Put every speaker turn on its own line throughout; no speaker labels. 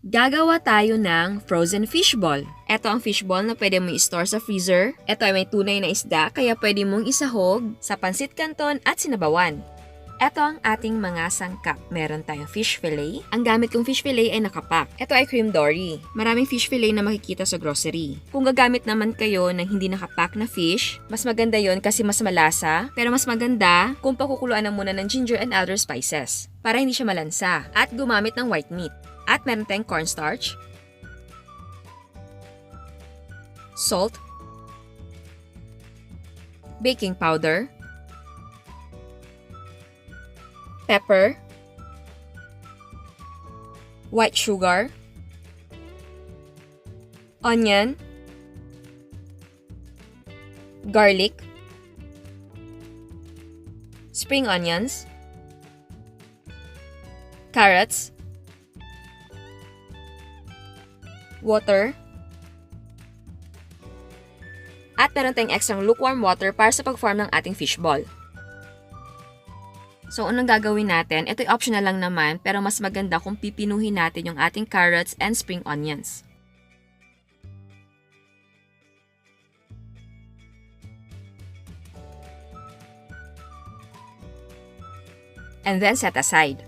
Gagawa tayo ng frozen fishball. Ito ang fishball na pwede mo i-store sa freezer. Ito ay may tunay na isda kaya pwede mong isahog sa pansit canton at sinabawan. Ito ang ating mga sangkap. Meron tayong fish fillet. Ang gamit kong fish fillet ay nakapak. Ito ay cream dory. Maraming fish fillet na makikita sa grocery. Kung gagamit naman kayo ng hindi nakapak na fish, mas maganda yon kasi mas malasa. Pero mas maganda kung pakukuluan na muna ng ginger and other spices para hindi siya malansa. At gumamit ng white meat. At meron tayong cornstarch, salt, baking powder, pepper, white sugar, onion, garlic, spring onions, carrots, water, at meron tayong extra lukewarm water para sa pag-form ng ating fishball. So, unang gagawin natin, ito'y optional lang naman pero mas maganda kung pipinuhin natin yung ating carrots and spring onions. And then set aside.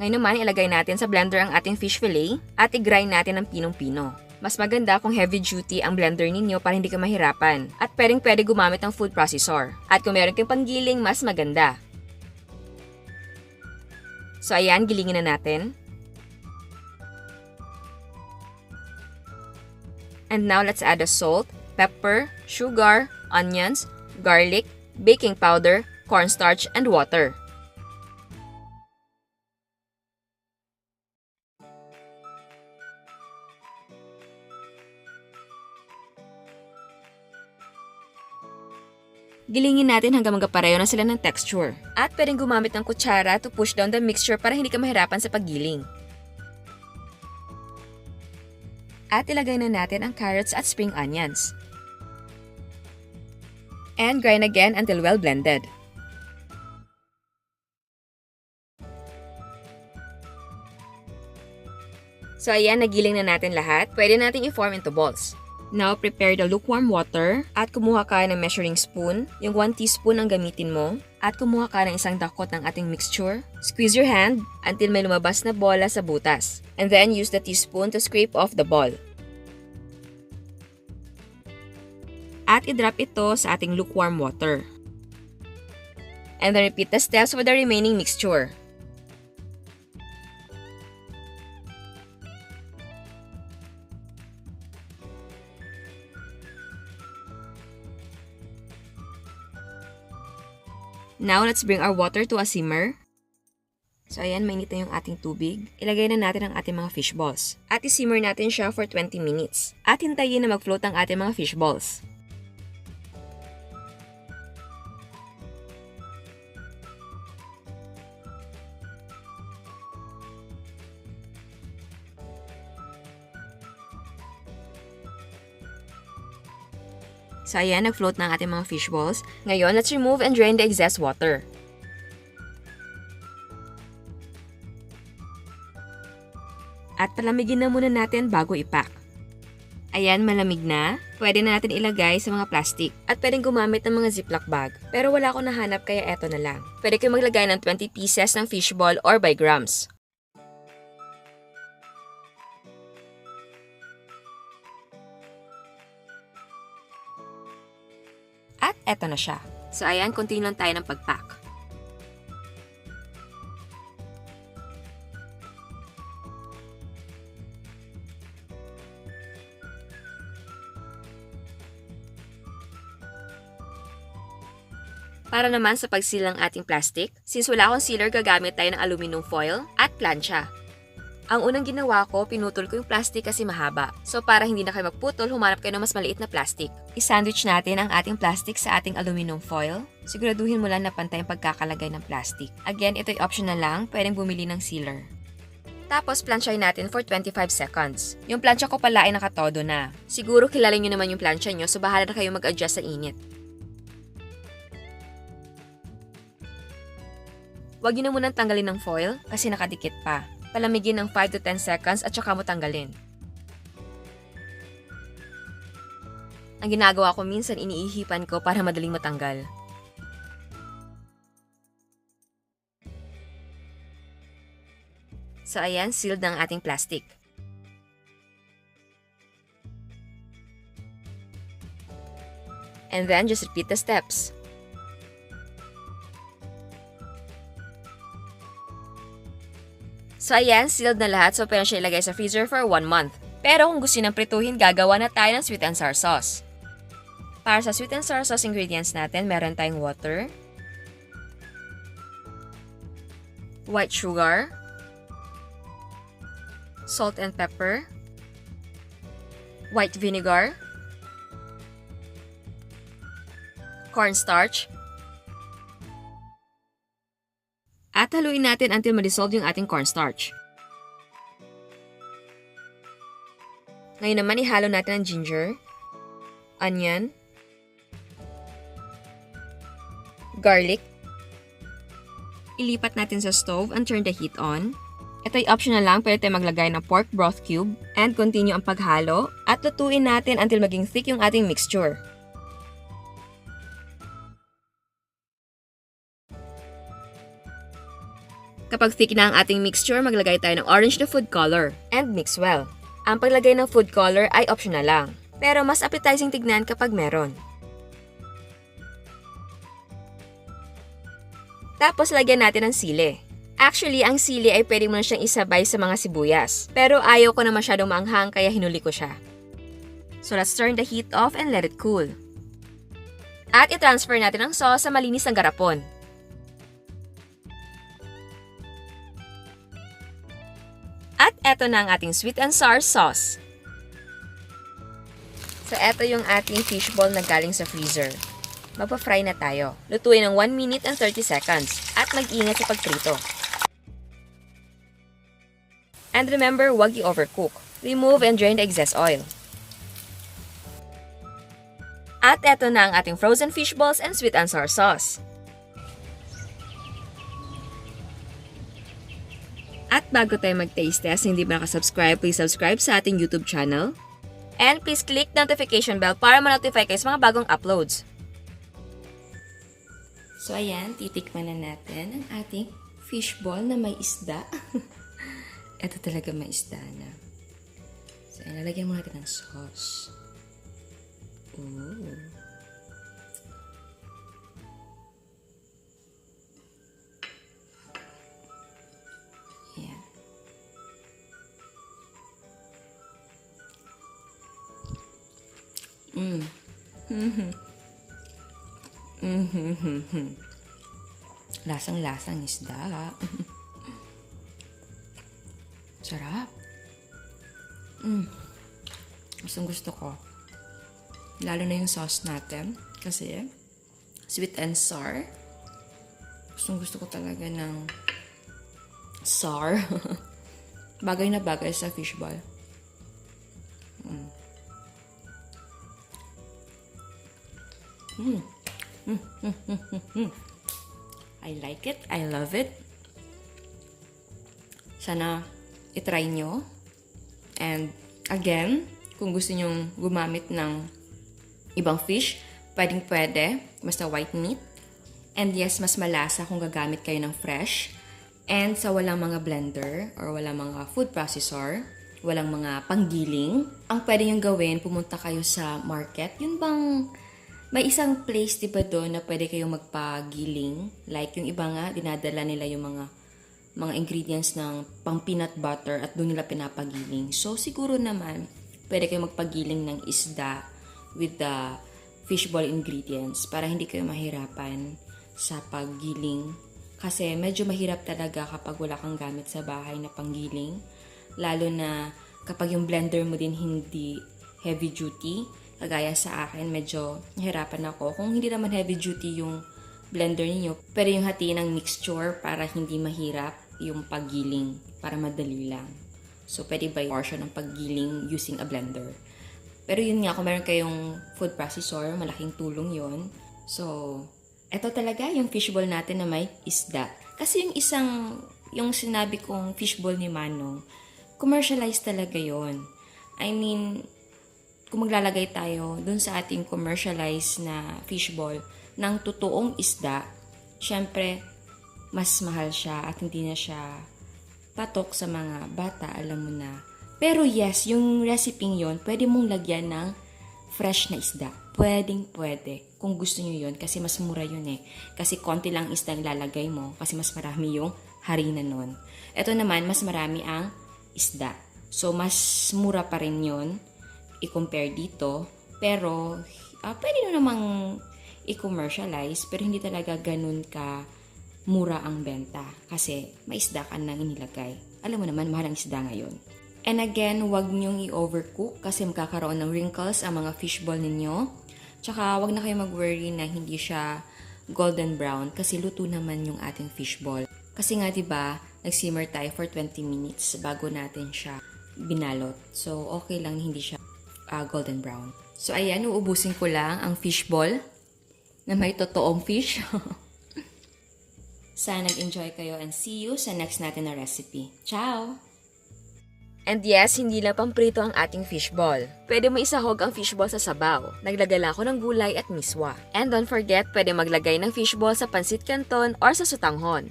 Ngayon naman, ilagay natin sa blender ang ating fish fillet at i-grind natin ng pinong-pino. Mas maganda kung heavy duty ang blender ninyo para hindi ka mahirapan. At pwede gumamit ng food processor. At kung meron kang panggiling, mas maganda. So ayan, gilingin na natin. And now let's add the salt, pepper, sugar, onions, garlic, baking powder, cornstarch, and water. Gilingin natin hanggang magkapareho na sila ng texture. At pwedeng gumamit ng kutsara to push down the mixture para hindi ka mahirapan sa paggiling. At ilagay na natin ang carrots at spring onions. And grind again until well blended. So ayan, nagiling na natin lahat. Pwede natin i-form into balls. Now, prepare the lukewarm water at kumuha ka ng measuring spoon. Yung 1 teaspoon ang gamitin mo. At kumuha ka ng isang dakot ng ating mixture. Squeeze your hand until may lumabas na bola sa butas. And then, use the teaspoon to scrape off the ball. At i-drop ito sa ating lukewarm water. And then, repeat the steps for the remaining mixture. Now, let's bring our water to a simmer. So, ayan, mainit na yung ating tubig. Ilagay na natin ang ating mga fish balls. At isimmer natin siya for 20 minutes. At hintayin na mag-float ang ating mga fish balls. So ayan, nag-float na ang ating mga fish balls. Ngayon, let's remove and drain the excess water. At palamigin na muna natin bago i-pack. Ayan, malamig na. Pwede na natin ilagay sa mga plastic. At pwedeng gumamit ng mga ziplock bag. Pero wala akong nahanap kaya eto na lang. Pwede kayong maglagay ng 20 pieces ng fishball or by grams. At eto na siya. So ayan, continue lang tayo ng pag-pack. Para naman sa pag-seal ng ating plastic, since wala akong sealer, gagamit tayo ng aluminum foil at plancha. Ang unang ginawa ko, pinutol ko yung plastic kasi mahaba. So para hindi na kayo magputol, humanap kayo ng mas maliit na plastic. I-sandwich natin ang ating plastic sa ating aluminum foil. Siguraduhin mo lang na pantay ang pagkakalagay ng plastic. Again, ito'y optional lang, pwedeng bumili ng sealer. Tapos, plansyahin natin for 25 seconds. Yung plansya ko pala ay nakatodo na. Siguro kilala nyo naman yung plansya nyo, so bahala na kayo mag-adjust sa init. Huwag nyo na munang tanggalin ng foil kasi nakadikit pa. Palamigin ng 5 to 10 seconds at saka mo tanggalin. Ang ginagawa ko minsan iniihipan ko para madaling matanggal. So ayan, sealed ng ating plastic. And then just repeat the steps. So ayan, sealed na lahat, so pwede siya ilagay sa freezer for 1 month. Pero kung gusto nang prituhin, gagawa na tayo ng sweet and sour sauce. Para sa sweet and sour sauce ingredients natin, meron tayong water, white sugar, salt and pepper, white vinegar, cornstarch, at haluin natin until ma-dissolve yung ating cornstarch. Ngayon naman, ihalo natin ang ginger, onion, garlic. Ilipat natin sa stove and turn the heat on. Ito ay optional lang, pwede tayo maglagay ng pork broth cube and continue ang paghalo at lutuin natin until maging thick yung ating mixture. Kapag thick na ang ating mixture, maglagay tayo ng orange na food color and mix well. Ang paglagay ng food color ay optional lang, pero mas appetizing tignan kapag meron. Tapos lagyan natin ng sili. Actually, ang sili ay pwede mo na siyang isabay sa mga sibuyas, pero ayaw ko na masyadong maanghang kaya hinuli ko siya. So let's turn the heat off and let it cool. At i-transfer natin ang sauce sa malinis na garapon. At eto na ang ating sweet and sour sauce. So eto yung ating fishball na galing sa freezer. Magpa-fry na tayo. Lutuin ng 1 minute and 30 seconds at mag-ingat sa pagprito. And remember, huwag i-overcook. Remove and drain the excess oil. At eto na ang ating frozen fish balls and sweet and sour sauce. At bago tayo mag-taste test, hindi ba nakasubscribe, please subscribe sa ating YouTube channel. And please click the notification bell para ma-notify kayo sa mga bagong uploads. So ayan, titikman na natin ang ating fishball na may isda. Ito talaga may isda na. So ayan, lalagyan mo natin ng sauce. Ooh. Ayan. Lasang-lasang isda. Sarap. Gusto ko. Lalo na yung sauce natin. Kasi, sweet and sour. Gusto ko talaga ng sour. Bagay na bagay sa fishball. I like it. I love it. Sana itry nyo. And again, kung gusto nyong gumamit ng ibang fish, pwede. Basta white meat. And yes, mas malasa kung gagamit kayo ng fresh. And sa walang mga blender or walang mga food processor, walang mga panggiling, ang pwede nyong gawin, pumunta kayo sa market. Yun bang may isang place, diba doon, na pwede kayong magpagiling. Like, yung iba nga, dinadala nila yung mga ingredients ng pang peanut butter at doon nila pinapagiling. So, siguro naman, pwede kayong magpagiling ng isda with the fishball ingredients para hindi kayo mahirapan sa paggiling. Kasi medyo mahirap talaga kapag wala kang gamit sa bahay na panggiling. Lalo na kapag yung blender mo din hindi heavy duty. Kagaya sa akin, medyo nahirapan ako. Kung hindi naman heavy duty yung blender niyo, pero yung hatiin ng mixture para hindi mahirap yung paggiling, para madali lang. So, pwede ba yung portion ng paggiling using a blender? Pero yun nga, kung meron kayong food processor, malaking tulong yon. So, eto talaga yung fishball natin na may isda. Kasi yung isang yung sinabi kong fishball ni Manong, commercialized talaga yon. I mean, kung maglalagay tayo dun sa ating commercialized na fishball ng totoong isda, syempre, mas mahal siya at hindi na siya patok sa mga bata, alam mo na. Pero yes, yung recipe yon, pwede mong lagyan ng fresh na isda. Pwede. Kung gusto nyo yun, kasi mas mura yun eh. Kasi konti lang isda ang lalagay mo, kasi mas marami yung harina nun. Ito naman, mas marami ang isda. So, mas mura pa rin yun i-compare dito. Pero, pwede nyo namang i-commercialize, pero hindi talaga ganun ka mura ang benta. Kasi, may isda ka nang inilagay. Alam mo naman, mahal ang isda ngayon. And again, huwag nyong i-overcook kasi magkakaroon ng wrinkles ang mga fishball ninyo. Tsaka, huwag na kayo mag-worry na hindi siya golden brown kasi luto naman yung ating fishball. Kasi nga, diba, nag-simmer tayo for 20 minutes bago natin siya binalot. So, okay lang hindi siya golden brown. So, ayan, uubusin ko lang ang fishball na may totoong fish. Sana nag-enjoy kayo and see you sa next natin na recipe. Ciao! And yes, hindi lang pamprito ang ating fishball. Pwede mo isahog ang fishball sa sabaw. Naglagay lang ako ng gulay at miswa. And don't forget, pwede maglagay ng fishball sa pansit canton or sa sutanghon.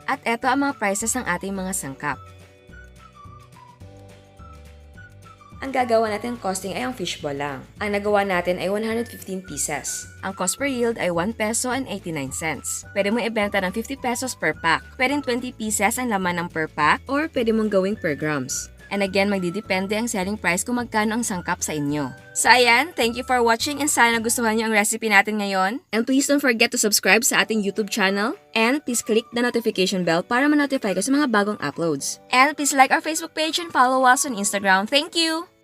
At eto ang mga prices ng ating mga sangkap. Ang gagawa natin costing ay ang fishball lang. Ang nagawa natin ay 115 pieces. Ang cost per yield ay 1 peso and 89 cents. Pwede mo ibenta ng 50 pesos per pack. Pwedeng 20 pieces ang laman ng per pack or pwede mong gawing per grams. And again, magdidepende ang selling price kung magkano ang sangkap sa inyo. So ayan, thank you for watching and sana nagustuhan niyo ang recipe natin ngayon. And please don't forget to subscribe sa ating YouTube channel. And please click the notification bell para ma-notify ka sa mga bagong uploads. And please like our Facebook page and follow us on Instagram. Thank you!